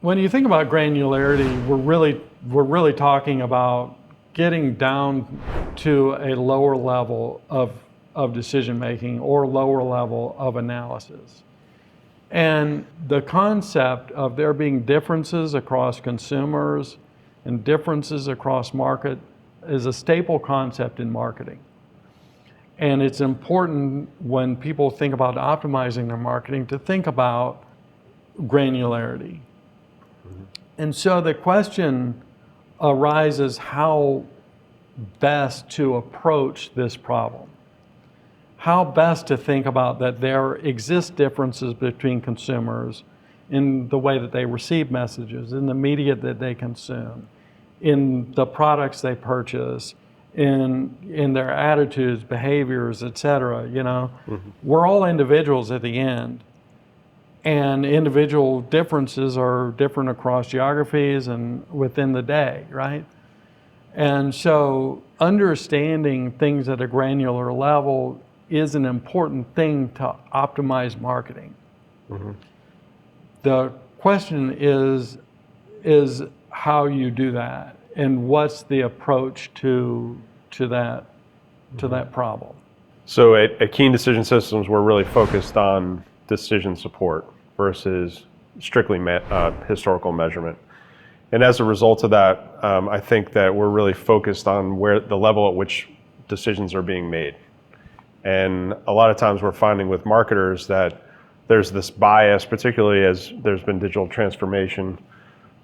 When you think about granularity, we're really talking about getting down to a lower level of decision making or lower level of analysis. And the concept of there being differences across consumers and differences across market is a staple concept in marketing. And it's important when people think about optimizing their marketing to think about granularity. And so the question arises how best to approach this problem. How best to think about that there exist differences between consumers in the way that they receive messages, in the media that they consume, in the products they purchase, in their attitudes, behaviors, et cetera. We're all individuals at the end. And individual differences are different across geographies and within the day, right? And so understanding things at a granular level is an important thing to optimize marketing. The question is how you do that and what's the approach to that problem. So at Keen Decision Systems, we're really focused on decision support versus strictly historical measurement. And as a result of that, I think that we're really focused on where the level at which decisions are being made. And a lot of times we're finding with marketers that there's this bias, particularly as there's been digital transformation,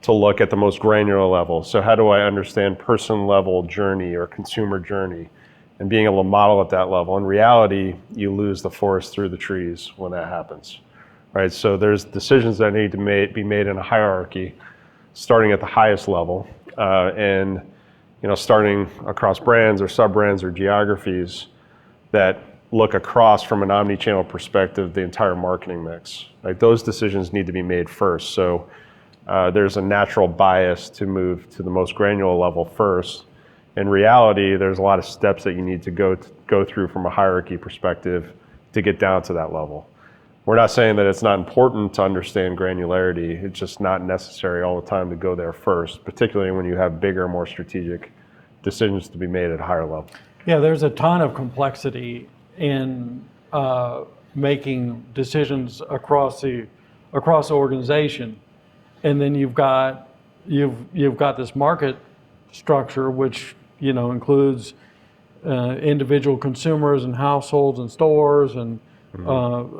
to look at the most granular level. So how do I understand person level journey or consumer journey and being able to model at that level? In reality, you lose the forest through the trees when that happens, right? So there's decisions that need to be made in a hierarchy, starting at the highest level, and starting across brands or sub-brands or geographies that look across from an omni-channel perspective, the entire marketing mix. Like those decisions need to be made first. So there's a natural bias to move to the most granular level first. In reality, there's a lot of steps that you need to go through from a hierarchy perspective to get down to that level. We're not saying that it's not important to understand granularity. It's just not necessary all the time to go there first, particularly when you have bigger, more strategic decisions to be made at a higher level. Yeah, there's a ton of complexity in making decisions across the organization, and then you've got this market structure which includes individual consumers and households and stores and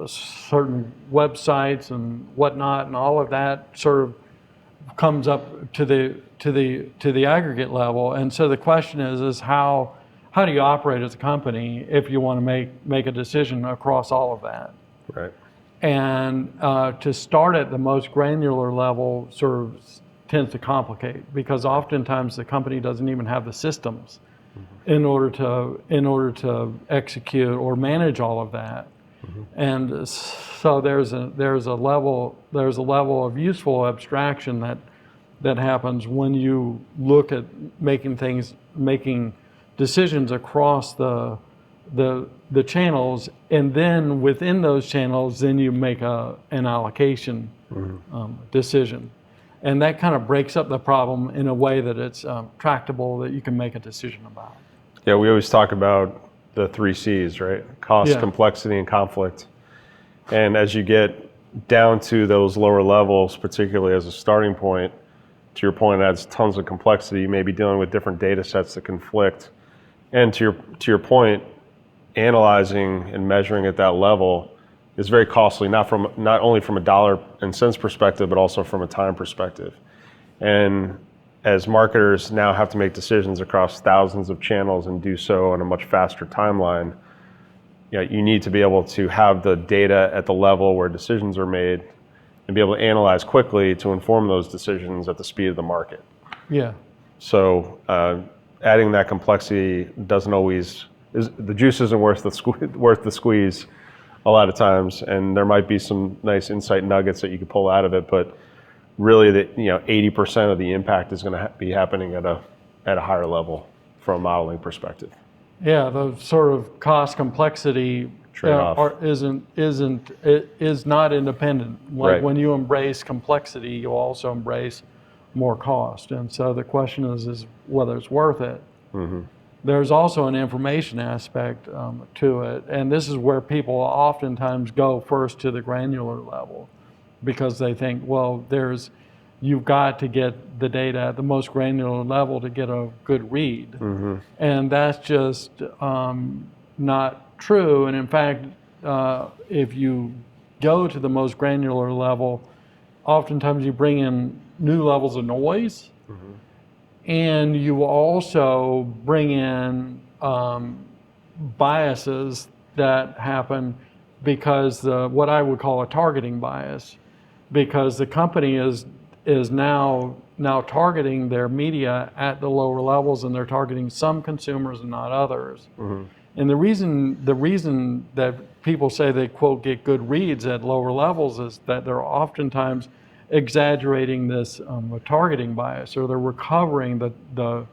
certain websites and whatnot, and all of that sort of comes up to the aggregate level. And so the question is how do you operate as a company if you want to make a decision across all of that? Right. And to start at the most granular level sort of tends to complicate, because oftentimes the company doesn't even have the systems in order to execute or manage all of that. And so there's a level of useful abstraction that happens when you look at making decisions across the channels, and then within those channels, then you make an allocation decision, and that kind of breaks up the problem in a way that it's tractable, that you can make a decision about. Yeah, we always talk about the 3 C's, right? Cost, complexity, and conflict. And as you get down to those lower levels, particularly as a starting point, to your point, it adds tons of complexity. You may be dealing with different data sets that conflict. And to your point, analyzing and measuring at that level is very costly, not only from a dollar and cents perspective, but also from a time perspective. And as marketers now have to make decisions across thousands of channels and do so on a much faster timeline, you need to be able to have the data at the level where decisions are made and be able to analyze quickly to inform those decisions at the speed of the market. Yeah. So adding that complexity doesn't always, the juice isn't worth the squeeze a lot of times, and there might be some nice insight nuggets that you could pull out of it, but really 80% of the impact is going to be happening at a higher level from a modeling perspective. Yeah, the sort of cost complexity trade-off. Is not independent. Like Right. when you embrace complexity, you also embrace more cost. And so the question is whether it's worth it. Mm-hmm. There's also an information aspect to it, and this is where people oftentimes go first to the granular level, because they think, well, you've got to get the data at the most granular level to get a good read. Mm-hmm. And that's just not true. And in fact, if you go to the most granular level, oftentimes you bring in new levels of noise. Mm-hmm. And you also bring in biases that happen because what I would call a targeting bias, because the company is now targeting their media at the lower levels, and they're targeting some consumers and not others. Mm-hmm. And the reason that people say they, quote, get good reads at lower levels is that they're oftentimes exaggerating this targeting bias, or they're recovering the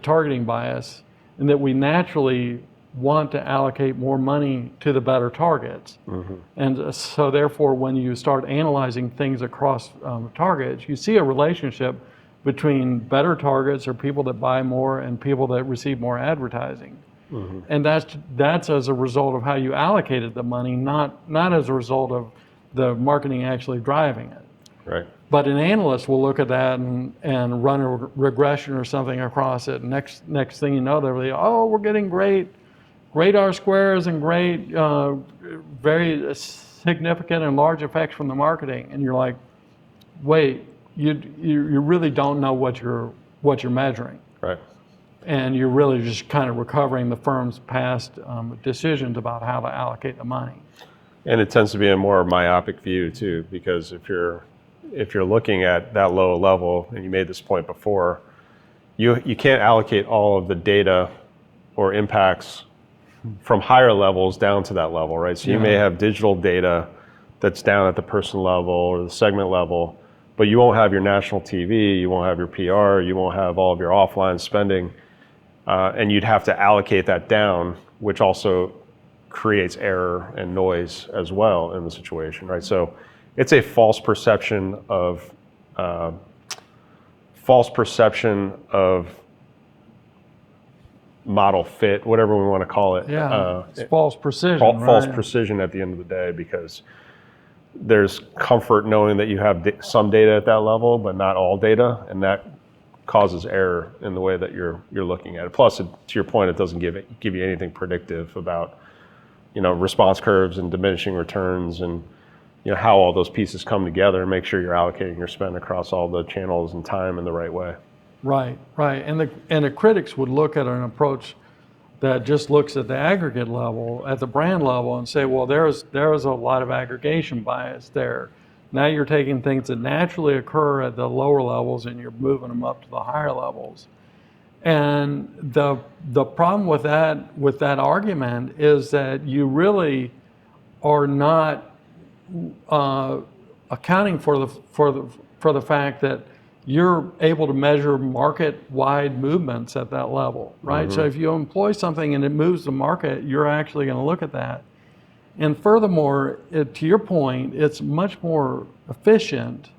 targeting bias, and that we naturally want to allocate more money to the better targets. Mm-hmm. And so therefore, when you start analyzing things across targets, you see a relationship between better targets, or people that buy more, and people that receive more advertising. Mm-hmm. And that's as a result of how you allocated the money, not as a result of the marketing actually driving it. Right. But an analyst will look at that and run a regression or something across it. Next thing you know, they'll be, oh, we're getting great R squares and great, very significant and large effects from the marketing. And you're like, wait, you really don't know what you're measuring. Right. And you're really just kind of recovering the firm's past decisions about how to allocate the money. And it tends to be a more myopic view too, because if you're looking at that low level, and you made this point before, you can't allocate all of the data or impacts from higher levels down to that level, right? So you may have digital data that's down at the person level or the segment level, but you won't have your national TV, you won't have your PR, you won't have all of your offline spending, and you'd have to allocate that down, which also creates error and noise as well in the situation, right? So it's a false perception of model fit, whatever we want to call it. Yeah, it's false precision. False right? precision at the end of the day, because there's comfort knowing that you have some data at that level, but not all data, and that causes error in the way that you're looking at it. Plus, to your point, it doesn't give you anything predictive about response curves and diminishing returns, and how all those pieces come together, and make sure you're allocating your spend across all the channels and time in the right way. Right. And the critics would look at an approach that just looks at the aggregate level, at the brand level, and say, well, there's a lot of aggregation bias there. Now you're taking things that naturally occur at the lower levels and you're moving them up to the higher levels. And the problem with that argument is that you really are not accounting for the fact that you're able to measure market-wide movements at that level, right? Mm-hmm. So if you employ something and it moves the market, you're actually going to look at that. And furthermore, to your point, it's much more efficient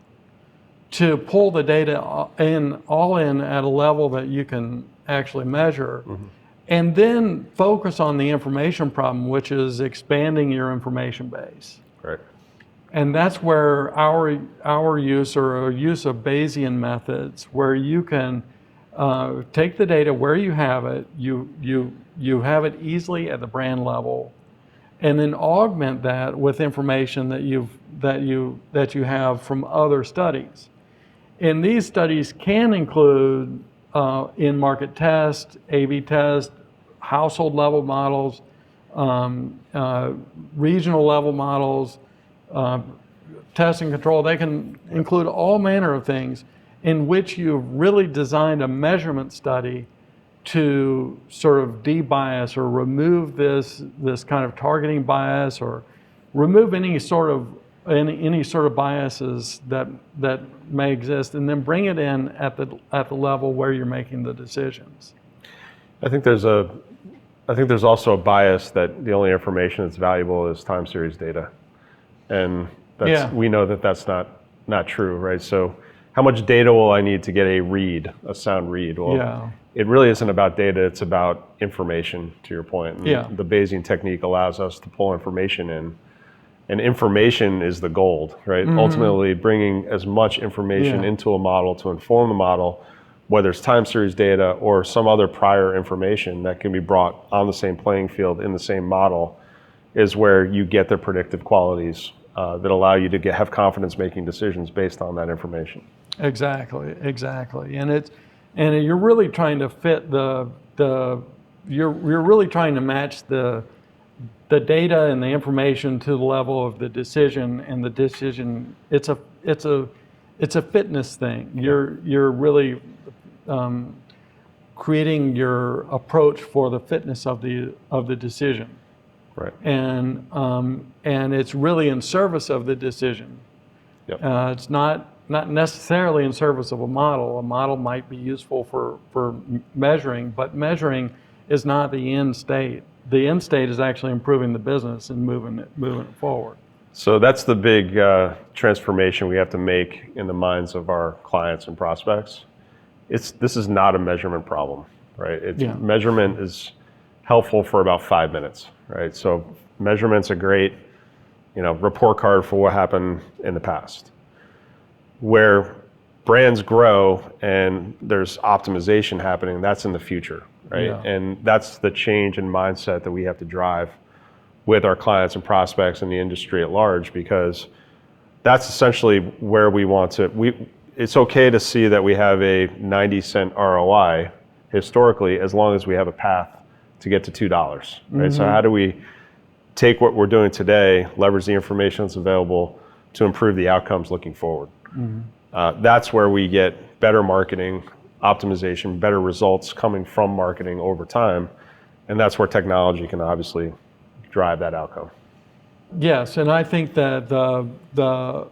to pull the data all in at a level that you can actually measure, mm-hmm. and then focus on the information problem, which is expanding your information base. Right. And that's where our use, or a use of Bayesian methods, where you can take the data where you have it, you have it easily at the brand level, and then augment that with information that you have from other studies. And these studies can include in-market tests, A/B tests, household level models, regional level models, test and control. They can include all manner of things in which you've really designed a measurement study to sort of de-bias or remove this kind of targeting bias, or remove any sort of biases that may exist, and then bring it in at the level where you're making the decisions. I think there's a I think there's also a bias that the only information that's valuable is time series data. And we know that that's not true, right? So how much data will I need to get a sound read? Well, it really isn't about data, it's about information, to your point. And the Bayesian technique allows us to pull information in. And information is the gold, right? Ultimately, bringing as much information into a model to inform the model, whether it's time series data or some other prior information that can be brought on the same playing field in the same model, is where you get the predictive qualities that allow you to have confidence making decisions based on that information. Exactly. And you're really trying to fit you're really trying to match the data and the information to the level of the decision, and the decision, it's a fitness thing. You're really creating your approach for the fitness of the decision. Right. And it's really in service of the decision. Yep. It's not necessarily in service of a model. A model might be useful for measuring, but measuring is not the end state. The end state is actually improving the business and moving it forward. So that's the big transformation we have to make in the minds of our clients and prospects. This is not a measurement problem, right? Measurement is helpful for about 5 minutes, right? So measurement's a great, report card for what happened in the past. Where brands grow and there's optimization happening, that's in the future, right? Yeah. And that's the change in mindset that we have to drive with our clients and prospects in the industry at large, because that's essentially where we want to. It's okay to see that we have a 90-cent ROI historically, as long as we have a path to get to $2, right? So how do we take what we're doing today, leverage the information that's available to improve the outcomes looking forward? That's where we get better marketing, optimization, better results coming from marketing over time, and that's where technology can obviously drive that outcome. Yes, and I think that the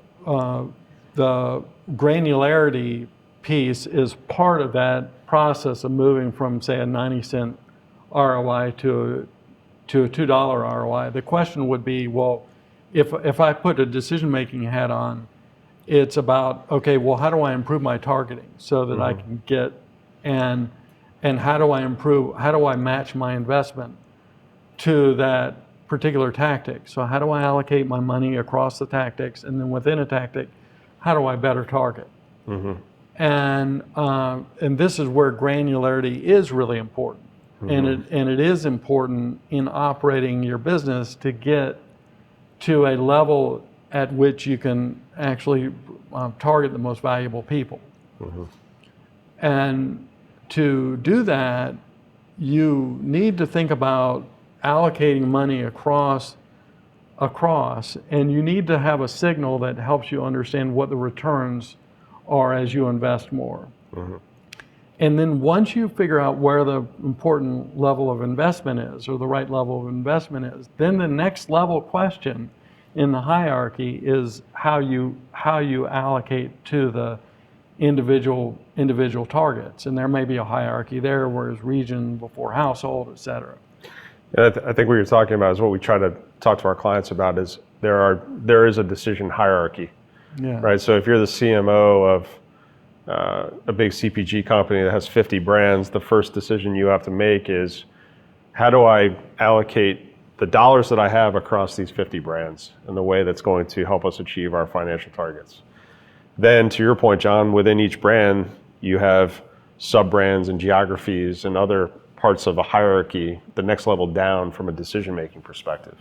granularity piece is part of that process of moving from, say, a 90-cent ROI to a $2 ROI. The question would be, well, if I put a decision-making hat on, it's about, okay, well, how do I improve my targeting so that I can get, and how do I match my investment to that particular tactic? So how do I allocate my money across the tactics, and then within a tactic, how do I better target? And this is where granularity is really important. And it is important in operating your business to get to a level at which you can actually target the most valuable people. And to do that, you need to think about allocating money across, and you need to have a signal that helps you understand what the returns are as you invest more. And then once you figure out where the important level of investment is, or the right level of investment is, then the next level question in the hierarchy is how you allocate to the individual targets. And there may be a hierarchy there, whereas region before household, et cetera. I think what you're talking about is what we try to talk to our clients about, is there is a decision hierarchy, right? So if you're the CMO of a big CPG company that has 50 brands, the first decision you have to make is, how do I allocate the dollars that I have across these 50 brands in the way that's going to help us achieve our financial targets? Then, to your point, John, within each brand, you have sub-brands and geographies and other parts of a hierarchy, the next level down from a decision-making perspective.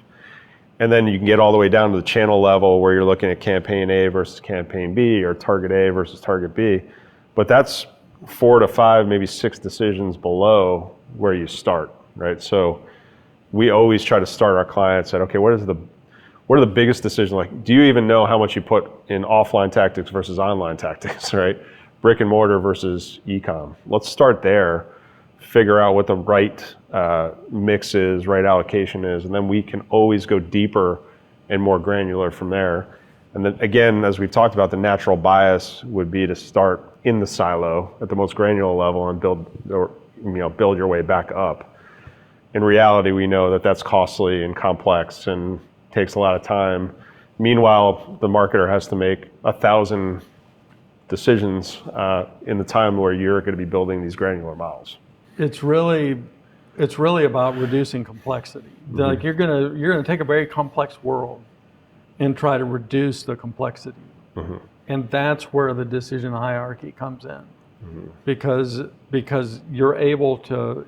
And then you can get all the way down to the channel level, where you're looking at campaign A versus campaign B, or target A versus target B. But that's 4 to 5, maybe 6 decisions below where you start, right? So we always try to start our clients at, okay, what are the biggest decisions? Like, do you even know how much you put in offline tactics versus online tactics, right? Brick and mortar versus e-com. Let's start there, figure out what the right mix is, right allocation is, and then we can always go deeper and more granular from there. And then again, as we've talked about, the natural bias would be to start in the silo at the most granular level and build your way back up. In reality, we know that that's costly and complex and takes a lot of time. Meanwhile, the marketer has to make 1,000 decisions in the time where you're going to be building these granular models. It's really about reducing complexity. Like you're gonna take a very complex world and try to reduce the complexity, and that's where the decision hierarchy comes in, because you're able to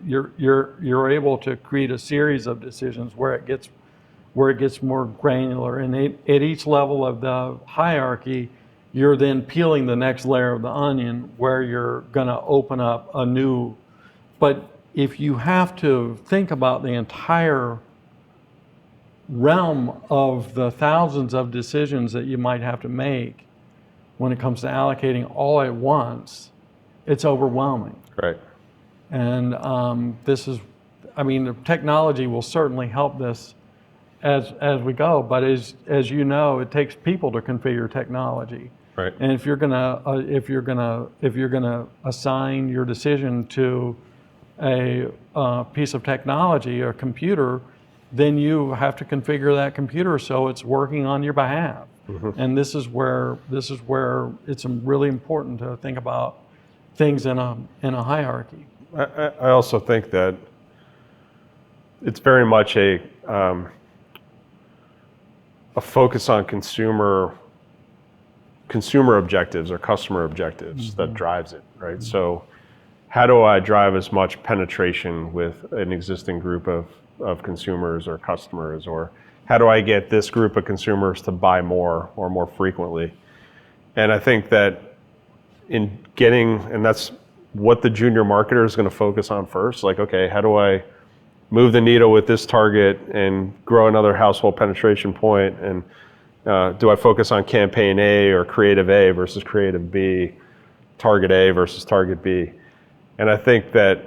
create a series of decisions where it gets more granular, and at each level of the hierarchy, you're then peeling the next layer of the onion where you're gonna open up a new. But if you have to think about the entire realm of the thousands of decisions that you might have to make when it comes to allocating all at once, it's overwhelming. Right. And the technology will certainly help this as we go. But as you know, it takes people to configure technology. Right. And if you're gonna assign your decision to a piece of technology or a computer, then you have to configure that computer so it's working on your behalf. And this is where it's really important to think about things in a hierarchy. I also think that it's very much a focus on consumer objectives or customer objectives that drives it, right? So how do I drive as much penetration with an existing group of consumers or customers, or how do I get this group of consumers to buy more or more frequently? And I think that and that's what the junior marketer is going to focus on first. Like, okay, how do I move the needle with this target and grow another household penetration point? And do I focus on campaign A or creative A versus creative B, target A versus target B? And I think that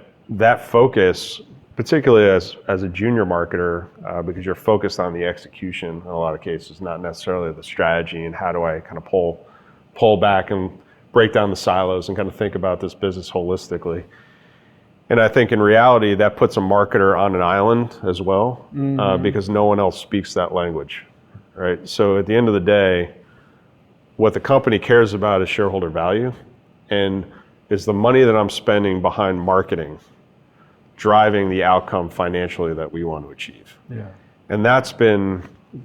focus, particularly as a junior marketer, because you're focused on the execution in a lot of cases, not necessarily the strategy and how do I kind of pull back and break down the silos and kind of think about this business holistically. And I think in reality, that puts a marketer on an island as well, because no one else speaks that language, right? So at the end of the day, what the company cares about is shareholder value, and is the money that I'm spending behind marketing driving the outcome financially that we want to achieve. Yeah. And that's been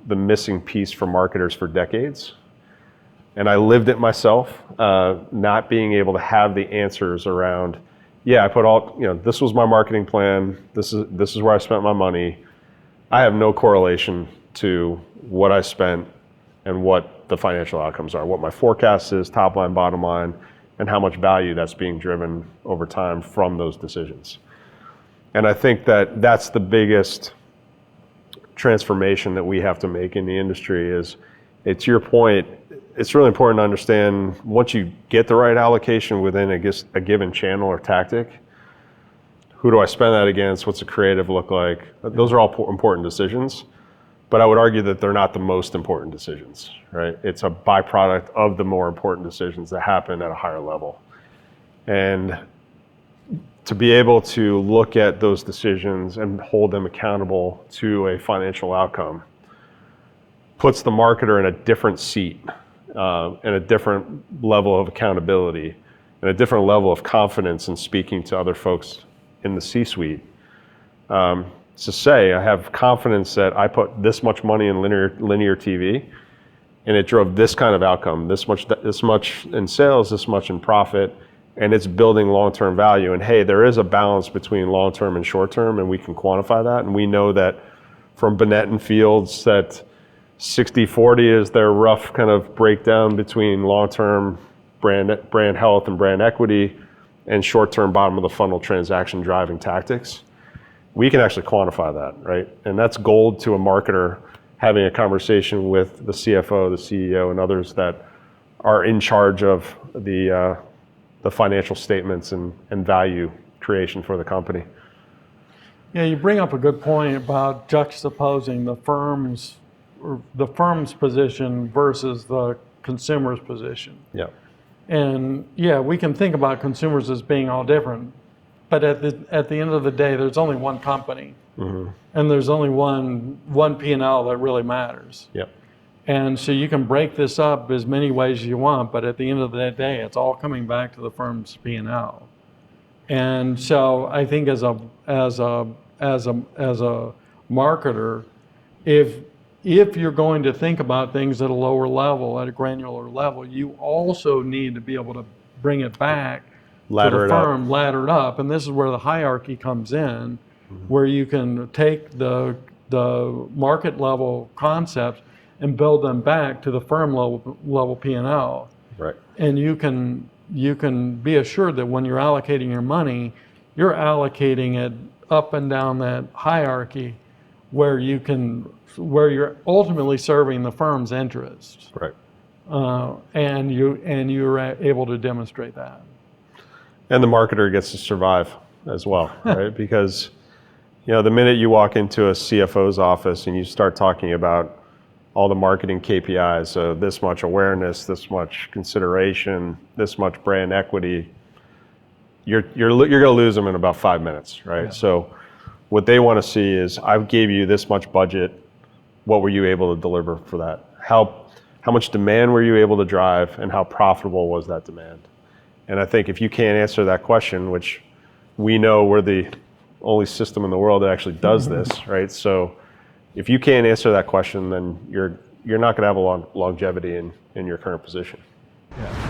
the missing piece for marketers for decades. And I lived it myself, not being able to have the answers around, I put this was my marketing plan, this is where I spent my money. I have no correlation to what I spent and what the financial outcomes are, what my forecast is, top line, bottom line, and how much value that's being driven over time from those decisions. And I think that that's the biggest transformation that we have to make in the industry is, to your point, it's really important to understand once you get the right allocation within a given channel or tactic, who do I spend that against? What's the creative look like? Those are all important decisions, but I would argue that they're not the most important decisions, right? It's a byproduct of the more important decisions that happen at a higher level. And to be able to look at those decisions and hold them accountable to a financial outcome puts the marketer in a different seat, and a different level of accountability, and a different level of confidence in speaking to other folks in the C-suite. To say, I have confidence that I put this much money in linear TV, and it drove this kind of outcome, this much in sales, this much in profit, and it's building long-term value. And hey, there is a balance between long-term and short-term, and we can quantify that. And we know that from Binet and Fields that 60-40 is their rough kind of breakdown between long-term brand health and brand equity and short-term bottom of the funnel transaction driving tactics. We can actually quantify that, right? And that's gold to a marketer having a conversation with the CFO, the CEO, and others that are in charge of the financial statements and value creation for the company. Yeah, you bring up a good point about juxtaposing the firm's position versus the consumer's position. Yeah. And yeah, we can think about consumers as being all different, but at the end of the day, there's only one company, and there's only one P&L that really matters. Yep. And so you can break this up as many ways as you want, but at the end of the day, it's all coming back to the firm's P&L. And so I think as a marketer, if you're going to think about things at a lower level, at a granular level, you also need to be able to bring it back to the firm, ladder it up. And this is where the hierarchy comes in, where you can take the market level concepts and build them back to the firm level P&L. Right. And you can be assured that when you're allocating your money, you're allocating it up and down that hierarchy where you're ultimately serving the firm's interests. Right. And you're able to demonstrate that. And the marketer gets to survive as well, right? Because, the minute you walk into a CFO's office and you start talking about all the marketing KPIs, so this much awareness, this much consideration, this much brand equity, you're going to lose them in about 5 minutes, right? Yeah. So what they want to see is, I gave you this much budget. What were you able to deliver for that? How much demand were you able to drive, and how profitable was that demand? And I think if you can't answer that question, which we know we're the only system in the world that actually does this, right? So if you can't answer that question, then you're not going to have a longevity in your current position. Yeah.